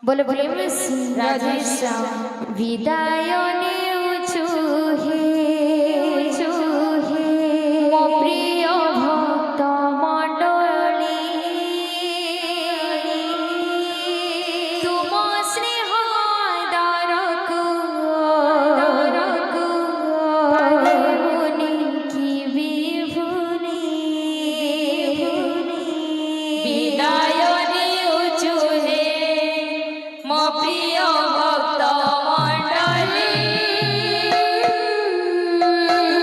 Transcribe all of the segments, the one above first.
बोले बोले राधेश्याम विदाय नेउछु हे मो प्रिय भक्त मंडली तुम स्नेह दारकु मुनि की विभुनि विदाय नेउछु हे मो प्रिय भक्त मंडली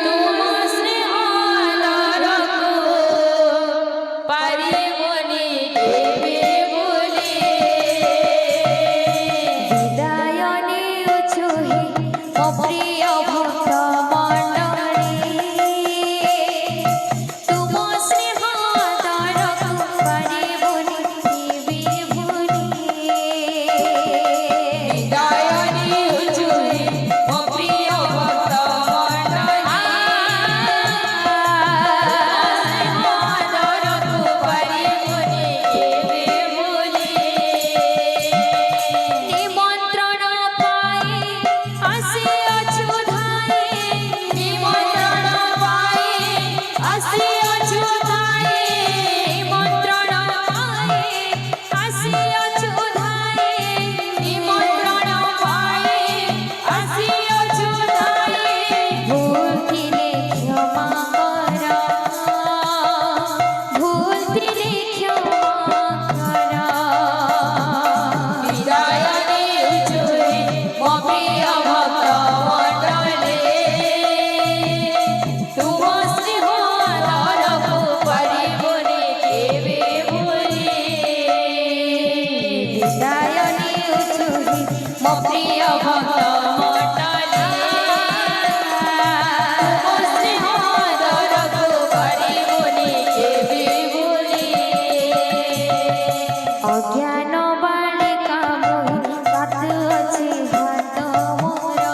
तुम स्नेह दारकु पारिबनि केबे बोले विदाय नेउछु हे मो प्रिय भक्त मंडली तुम स्नेह दारकु पारिबनि केबे बोले विदाय नेउछु हे मो प्रिय भक्त मंडली दारकु पारिबनि केबे बोले निमंत्रण पाए आसिअछु धाए निमंत्रण पाए आसिअछु धाए निमंत्रण पाए आसिअछु धाए निमंत्रण पाए आसिअछु धाए भूल थिले क्षमा कर भूल थिले क्षमा कर विदाय नेउछु हे मो प्रिय भक्त मंडली तुम स्नेह दारकु पारिबनि केबे बोले विदाय नेउछु हे मो प्रिय भक्त मंडली तुम स्नेह दारकु पारिबनि केबे बोले अज्ञान बालिका मोहि साथ अछि हाथ मोर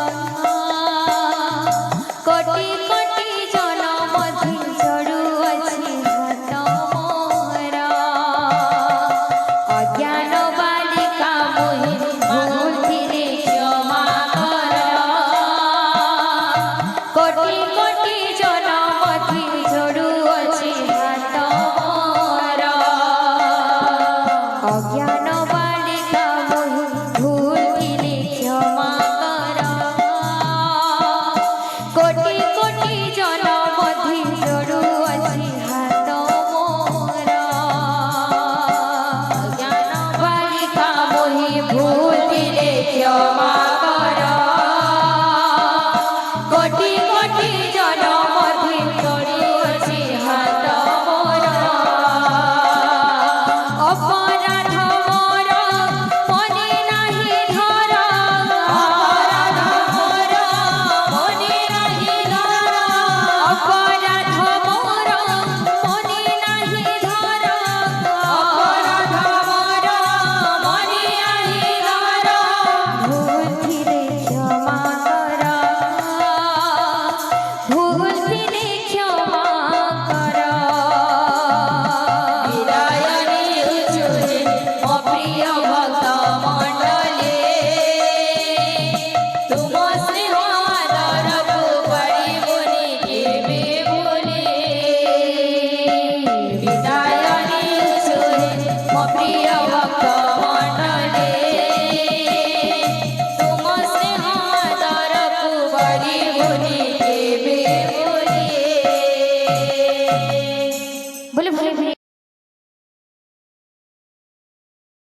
कोटि कोटि जनम धरि जड़ु अछि हाथ मोर अज्ञान बालिका मोहि भूल थिले क्षमा कर कोटि कोटि जनम धरि जड़ु अछि हाथ मोर अज्ञान बालिका मोहि भूल थिले क्षमा कर कोटि कोटि जनम धरि जड़ु अछि हाथ मोर अज्ञान बालिका मोहि भूल थिले क्षमा कर कोटि कोटि जनम धरि जड़ु अछि हाथ मोर अपराध मोर मने नाही धर अपराध मोर मने नाही धर अपराध मोर मने नाही धर अपराध मोर मने नाही धर भूल थिले क्षमा कर भूल थिले क्षमा कर विदाय नेउछु हे मो प्रिय भक्त मंडली तुम स्नेह दारकु पारिबनि केबे बोले विदाय नेउछु हे मो प्रिय भक्त मंडली तुम स्नेह दारकु पारिबनि केबे बोले बोले बोले